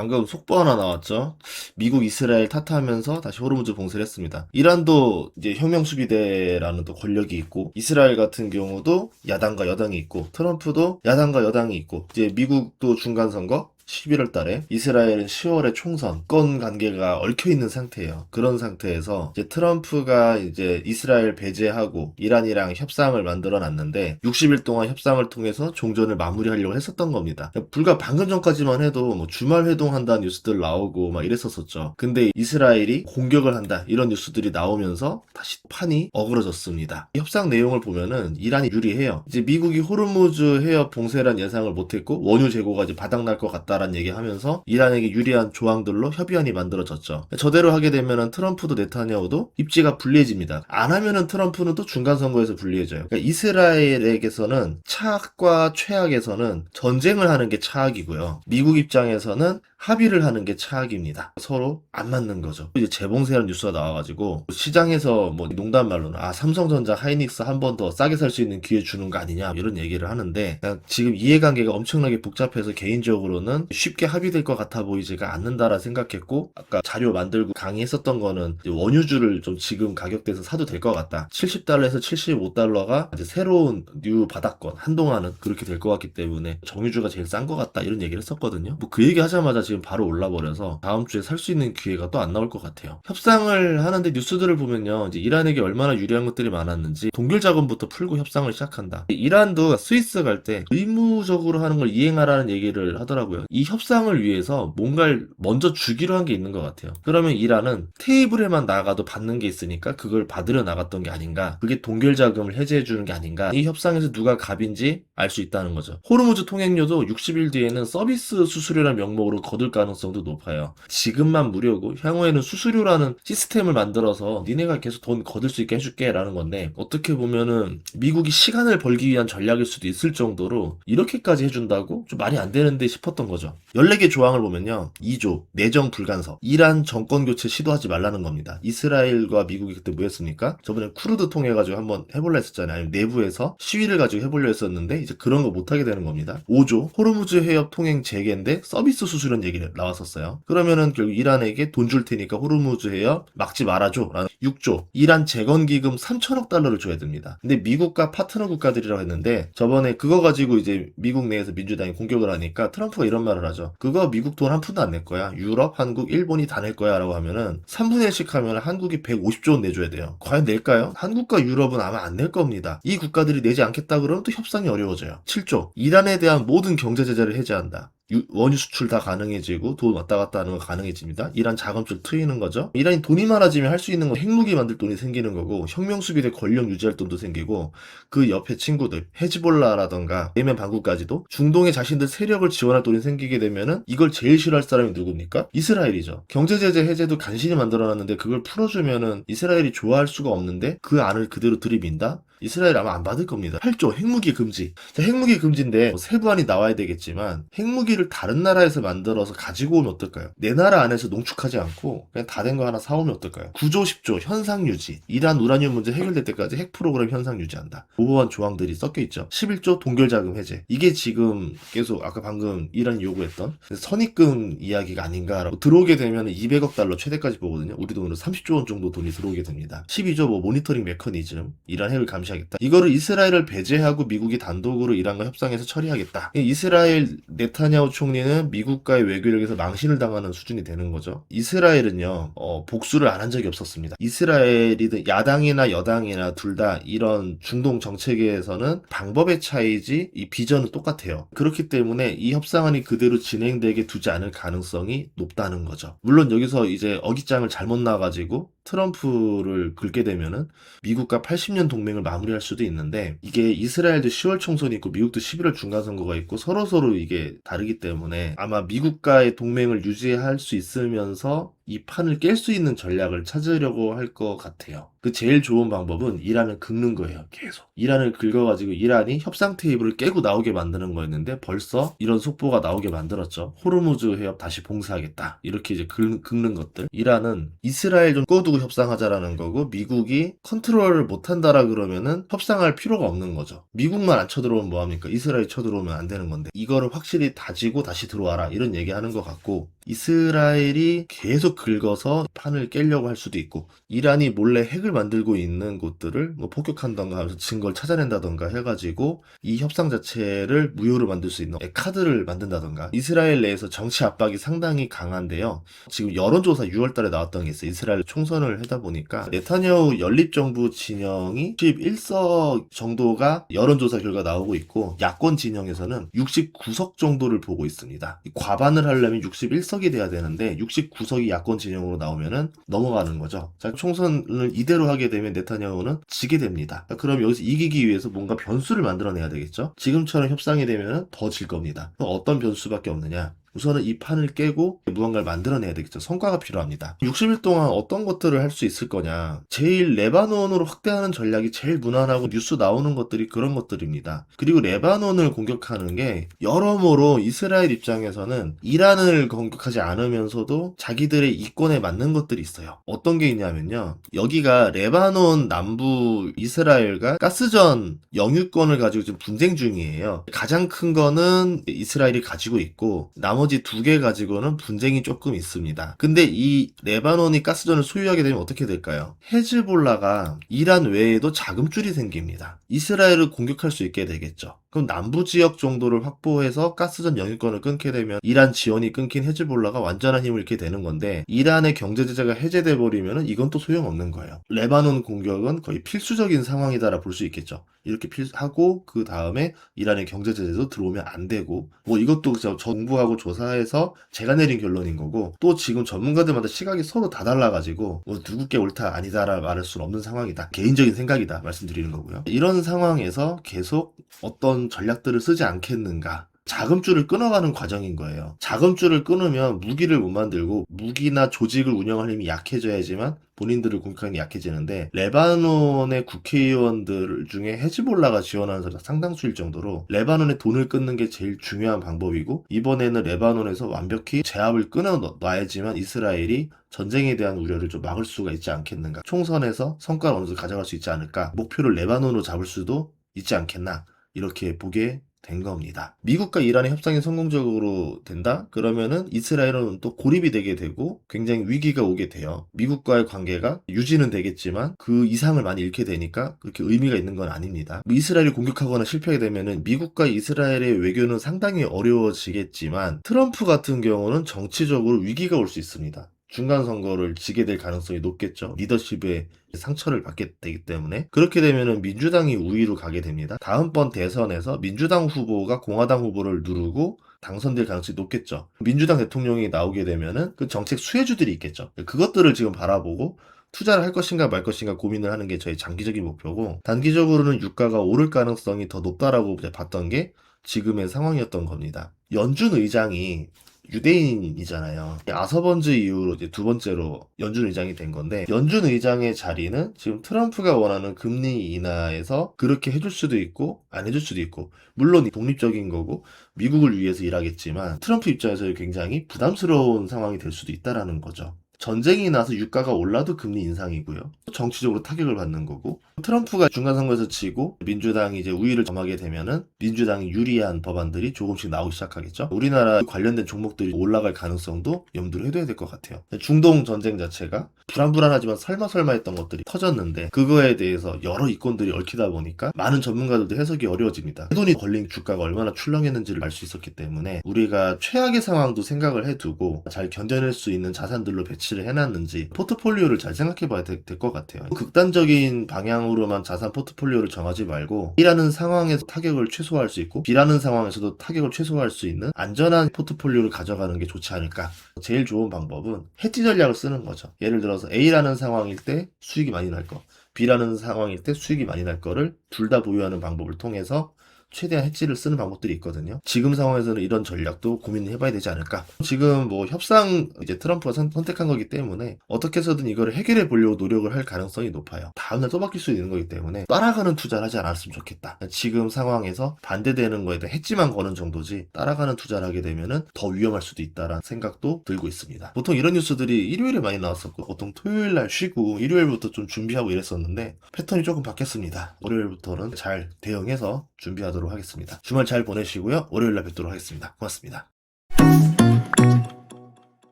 방금 속보 하나 나왔죠. 미국 이스라엘 탓하면서 다시 호르무즈 봉쇄를 했습니다. 이란도 이제 혁명수비대라는 또 권력이 있고, 이스라엘 같은 경우도 야당과 여당이 있고, 트럼프도 야당과 여당이 있고, 이제 미국도 중간선거, 11월 달에 이스라엘은 10월에 총선, 권 관계가 얽혀 있는 상태예요. 그런 상태에서 이제 트럼프가 이제 이스라엘 배제하고 이란이랑 협상을 만들어 놨는데 60일 동안 협상을 통해서 종전을 마무리하려고 했었던 겁니다. 불과 방금 전까지만 해도 뭐 주말 회동한다는 뉴스들 나오고 막 이랬었었죠. 근데 이스라엘이 공격을 한다 이런 뉴스들이 나오면서 다시 판이 어그러졌습니다. 협상 내용을 보면은 이란이 유리해요. 이제 미국이 호르무즈 해협 봉쇄란 예상을 못했고 원유 재고가 이제 바닥날 것 같다 라는 얘기하면서 이란에게 유리한 조항들로 협의안이 만들어졌죠. 저대로 하게 되면은 트럼프도 네타냐후도 입지가 불리해집니다. 안 하면은 트럼프는 또 중간 선거에서 불리해져요. 그러니까 이스라엘에게서는 차악과 최악에서는 전쟁을 하는 게 차악이고요. 미국 입장에서는 합의를 하는 게 차악입니다. 서로 안 맞는 거죠. 이제 재봉쇄라는 뉴스가 나와가지고 시장에서 뭐 농담 말로는 삼성전자 하이닉스 한 번 더 싸게 살 수 있는 기회 주는 거 아니냐 이런 얘기를 하는데 그냥 지금 이해관계가 엄청나게 복잡해서 개인적으로는 쉽게 합의될 것 같아 보이지가 않는다라 생각했고 아까 자료 만들고 강의했었던 거는 원유주를 좀 지금 가격대에서 사도 될 것 같다. 70달러에서 75달러가 이제 새로운 뉴 바닥권 한동안은 그렇게 될 것 같기 때문에 정유주가 제일 싼 것 같다 이런 얘기를 했었거든요. 뭐 그 얘기 하자마자 지금 바로 올라버려서 다음 주에 살 수 있는 기회가 또 안 나올 것 같아요. 협상을 하는데 뉴스들을 보면요. 이제 이란에게 얼마나 유리한 것들이 많았는지 동결 자금부터 풀고 협상을 시작한다. 이란도 스위스 갈 때 의무적으로 하는 걸 이행하라는 얘기를 하더라고요. 이 협상을 위해서 뭔가를 먼저 주기로 한 게 있는 것 같아요. 그러면 이란은 테이블에만 나가도 받는 게 있으니까 그걸 받으러 나갔던 게 아닌가. 그게 동결 자금을 해제해 주는 게 아닌가. 이 협상에서 누가 갑인지 알 수 있다는 거죠. 호르무즈 통행료도 60일 뒤에는 서비스 수수료라는 명목으로 거둘 가능성도 높아요. 지금만 무료고 향후에는 수수료라는 시스템을 만들어서 니네가 계속 돈 거둘 수 있게 해줄게 라는 건데 어떻게 보면은 미국이 시간을 벌기 위한 전략일 수도 있을 정도로 이렇게까지 해준다고 좀 말이 안 되는데 싶었던 거죠. 14개 조항을 보면요. 2조 내정 불간섭 이란 정권 교체 시도하지 말라는 겁니다. 이스라엘과 미국이 그때 뭐 했습니까? 저번에 쿠르드 통해가지고 한번 해볼라 했었잖아요. 아니면 내부에서 시위를 가지고 해보려 했었는데 이제 그런 거 못하게 되는 겁니다. 5조 호르무즈 해협 통행 재개인데 서비스 수수료는 얘기 나왔었어요. 그러면은 결국 이란에게 돈 줄 테니까 호르무즈 해협 막지 말아줘 라는 6조 이란 재건기금 3천억 달러를 줘야 됩니다. 근데 미국과 파트너 국가들이라고 했는데 저번에 그거 가지고 이제 미국 내에서 민주당이 공격을 하니까 트럼프가 이런 말을 하죠. 그거 미국 돈 한 푼도 안 낼 거야. 유럽, 한국, 일본이 다 낼 거야 라고 하면은 3분의 1씩 하면 한국이 150조 원 내줘야 돼요. 과연 낼까요? 한국과 유럽은 아마 안 낼 겁니다. 이 국가들이 내지 않겠다 그러면 또 협상이 어려워져요. 7조 이란에 대한 모든 경제 제재를 해제한다. 원유 수출 다 가능해지고 돈 왔다 갔다 하는 거 가능해집니다. 이란 자금줄 트이는 거죠. 이란이 돈이 많아지면 할 수 있는 건 핵무기 만들 돈이 생기는 거고 혁명수비대 권력 유지할 돈도 생기고 그 옆에 친구들 헤즈볼라라던가 예멘 반구까지도 중동에 자신들 세력을 지원할 돈이 생기게 되면은 이걸 제일 싫어할 사람이 누굽니까? 이스라엘이죠. 경제제재 해제도 간신히 만들어놨는데 그걸 풀어주면은 이스라엘이 좋아할 수가 없는데 그 안을 그대로 들이민다? 이스라엘 아마 안 받을 겁니다. 8조 핵무기 금지. 자, 핵무기 금지인데 뭐 세부안이 나와야 되겠지만 핵무기를 다른 나라에서 만들어서 가지고 오면 어떨까요? 내 나라 안에서 농축하지 않고 그냥 다 된 거 하나 사오면 어떨까요? 9조 10조 현상 유지. 이란 우라늄 문제 해결될 때까지 핵 프로그램 현상 유지한다. 보호한 조항들이 섞여 있죠. 11조 동결 자금 해제. 이게 지금 계속 아까 방금 이란이 요구했던 선입금 이야기가 아닌가라고 들어오게 되면 200억 달러 최대까지 보거든요. 우리 돈으로 30조 원 정도 돈이 들어오게 됩니다. 12조 뭐 모니터링 메커니즘. 이란 핵을 감시 하겠다. 이거를 이스라엘을 배제하고 미국이 단독으로 이란과 협상해서 처리하겠다. 이스라엘 네타냐후 총리는 미국과의 외교력에서 망신을 당하는 수준이 되는 거죠. 이스라엘은요, 복수를 안 한 적이 없었습니다. 이스라엘이든 야당이나 여당이나 둘 다 이런 중동 정책에서는 방법의 차이지 이 비전은 똑같아요. 그렇기 때문에 이 협상안이 그대로 진행되게 두지 않을 가능성이 높다는 거죠. 물론 여기서 이제 어깃장을 잘못 놔가지고 트럼프를 긁게 되면은 미국과 80년 동맹을 마무리할 수도 있는데 이게 이스라엘도 10월 총선이 있고 미국도 11월 중간선거가 있고 서로서로 이게 다르기 때문에 아마 미국과의 동맹을 유지할 수 있으면서 이 판을 깰 수 있는 전략을 찾으려고 할 것 같아요. 그 제일 좋은 방법은 이란을 긁는 거예요. 계속. 이란을 긁어가지고 이란이 협상 테이블을 깨고 나오게 만드는 거였는데 벌써 이런 속보가 나오게 만들었죠. 호르무즈 해협 다시 봉쇄하겠다. 이렇게 이제 긁는 것들. 이란은 이스라엘 좀 꺼두고 협상하자라는 거고 미국이 컨트롤을 못한다라 그러면은 협상할 필요가 없는 거죠. 미국만 안 쳐들어오면 뭐합니까? 이스라엘 쳐들어오면 안 되는 건데 이거를 확실히 다지고 다시 들어와라 이런 얘기하는 것 같고 이스라엘이 계속 긁어서 판을 깨려고 할 수도 있고, 이란이 몰래 핵을 만들고 있는 곳들을 뭐 폭격한던가 하면서 증거를 찾아낸다던가 해가지고 이 협상 자체를 무효로 만들 수 있는 카드를 만든다던가. 이스라엘 내에서 정치 압박이 상당히 강한데요. 지금 여론조사 6월 달에 나왔던 게 있어요. 이스라엘 총선을 하다 보니까 네타냐후 연립정부 진영이 61석 정도가 여론조사 결과 나오고 있고, 야권 진영에서는 69석 정도를 보고 있습니다. 과반을 하려면 61석이 돼야 되는데 69석이 야권 진영으로 나오면은 넘어가는 거죠. 자, 총선을 이대로 하게 되면 네타냐후는 지게 됩니다. 그럼 여기서 이기기 위해서 뭔가 변수를 만들어내야 되겠죠. 지금처럼 협상이 되면 더 질 겁니다. 그럼 어떤 변수밖에 없느냐? 우선은 이 판을 깨고 무언가를 만들어내야 되겠죠. 성과가 필요합니다. 60일 동안 어떤 것들을 할 수 있을 거냐. 제일 레바논으로 확대하는 전략이 제일 무난하고 뉴스 나오는 것들이 그런 것들입니다. 그리고 레바논을 공격하는 게 여러모로 이스라엘 입장에서는 이란을 공격하지 않으면서도 자기들의 이권에 맞는 것들이 있어요. 어떤 게 있냐면요. 여기가 레바논 남부 이스라엘과 가스전 영유권을 가지고 지금 분쟁 중이에요. 가장 큰 거는 이스라엘이 가지고 있고, 나머지 두 개 가지고는 분쟁이 조금 있습니다. 근데 이 레바논이 가스전을 소유하게 되면 어떻게 될까요? 헤즈볼라가 이란 외에도 자금줄이 생깁니다. 이스라엘을 공격할 수 있게 되겠죠. 그럼 남부 지역 정도를 확보해서 가스전 영유권을 끊게 되면 이란 지원이 끊긴 헤즈볼라가 완전한 힘을 잃게 되는 건데, 이란의 경제 제재가 해제돼 버리면 이건 또 소용없는 거예요. 레바논 공격은 거의 필수적인 상황이다라 볼 수 있겠죠. 이렇게 하고 그 다음에 이란의 경제 제재도 들어오면 안 되고, 뭐 이것도 정부하고 조사해서 제가 내린 결론인 거고, 또 지금 전문가들마다 시각이 서로 다 달라가지고 뭐 누구께 옳다 아니다라 말할 수는 없는 상황이다. 개인적인 생각이다 말씀드리는 거고요. 이런 상황에서 계속 어떤 전략들을 쓰지 않겠는가. 자금줄을 끊어가는 과정인 거예요. 자금줄을 끊으면 무기를 못 만들고, 무기나 조직을 운영할 힘이 약해져야지만 본인들을 공격하는 게 약해지는데, 레바논의 국회의원들 중에 헤즈볼라가 지원하는 사람이 상당수일 정도로 레바논의 돈을 끊는 게 제일 중요한 방법이고, 이번에는 레바논에서 완벽히 제압을 끊어놔야지만 이스라엘이 전쟁에 대한 우려를 좀 막을 수가 있지 않겠는가. 총선에서 성과를 어느 정도 가져갈 수 있지 않을까. 목표를 레바논으로 잡을 수도 있지 않겠나. 이렇게 보게 된 겁니다. 미국과 이란의 협상이 성공적으로 된다? 그러면은 이스라엘은 또 고립이 되게 되고 굉장히 위기가 오게 돼요. 미국과의 관계가 유지는 되겠지만 그 이상을 많이 잃게 되니까 그렇게 의미가 있는 건 아닙니다. 이스라엘이 공격하거나 실패하게 되면은 미국과 이스라엘의 외교는 상당히 어려워지겠지만, 트럼프 같은 경우는 정치적으로 위기가 올 수 있습니다. 중간 선거를 지게 될 가능성이 높겠죠. 리더십에 상처를 받게 되기 때문에. 그렇게 되면은 민주당이 우위로 가게 됩니다. 다음번 대선에서 민주당 후보가 공화당 후보를 누르고 당선될 가능성이 높겠죠. 민주당 대통령이 나오게 되면은 그 정책 수혜주들이 있겠죠. 그것들을 지금 바라보고 투자를 할 것인가 말 것인가 고민을 하는 게 저희 장기적인 목표고, 단기적으로는 유가가 오를 가능성이 더 높다라고 봤던 게 지금의 상황이었던 겁니다. 연준 의장이 유대인이잖아요. 아서번즈 이후로 이제 두 번째로 연준 의장이 된 건데, 연준 의장의 자리는 지금 트럼프가 원하는 금리 인하에서 그렇게 해줄 수도 있고 안 해줄 수도 있고, 물론 독립적인 거고 미국을 위해서 일하겠지만 트럼프 입장에서 굉장히 부담스러운 상황이 될 수도 있다라는 거죠. 전쟁이 나서 유가가 올라도 금리 인상이고요. 정치적으로 타격을 받는 거고, 트럼프가 중간 선거에서 지고 민주당이 이제 우위를 점하게 되면은 민주당이 유리한 법안들이 조금씩 나오기 시작하겠죠. 우리나라 관련된 종목들이 올라갈 가능성도 염두를 해둬야 될 것 같아요. 중동 전쟁 자체가 불안불안하지만 설마 했던 것들이 터졌는데, 그거에 대해서 여러 이권들이 얽히다 보니까 많은 전문가들도 해석이 어려워집니다. 돈이 걸린 주가가 얼마나 출렁했는지를 알 수 있었기 때문에 우리가 최악의 상황도 생각을 해두고 잘 견뎌낼 수 있는 자산들로 배치를 해놨는지 포트폴리오를 잘 생각해 봐야 될 것 같아요. 극단적인 방향으로만 자산 포트폴리오를 정하지 말고, A라는 상황에서 타격을 최소화할 수 있고 B라는 상황에서도 타격을 최소화할 수 있는 안전한 포트폴리오를 가져가는 게 좋지 않을까. 제일 좋은 방법은 해지 전략을 쓰는 거죠. 예를 들어서 A라는 상황일 때 수익이 많이 날 거, B라는 상황일 때 수익이 많이 날 거를 둘 다 보유하는 방법을 통해서 최대한 해지를 쓰는 방법들이 있거든요. 지금 상황에서는 이런 전략도 고민을 해봐야 되지 않을까. 지금 뭐 협상 이제 트럼프가 선택한 거기 때문에 어떻게 해서든 이거를 해결해 보려고 노력을 할 가능성이 높아요. 다음날 또 바뀔 수 있는 거기 때문에 따라가는 투자를 하지 않았으면 좋겠다. 지금 상황에서 반대되는 거에 대해 해지만 거는 정도지 따라가는 투자를 하게 되면은 더 위험할 수도 있다라는 생각도 들고 있습니다. 보통 이런 뉴스들이 일요일에 많이 나왔었고, 보통 토요일 날 쉬고 일요일부터 좀 준비하고 이랬었는데 패턴이 조금 바뀌었습니다. 월요일부터는 잘 대응해서 준비하도록 하겠습니다. 주말 잘 보내시고요. 월요일날 뵙도록 하겠습니다. 고맙습니다.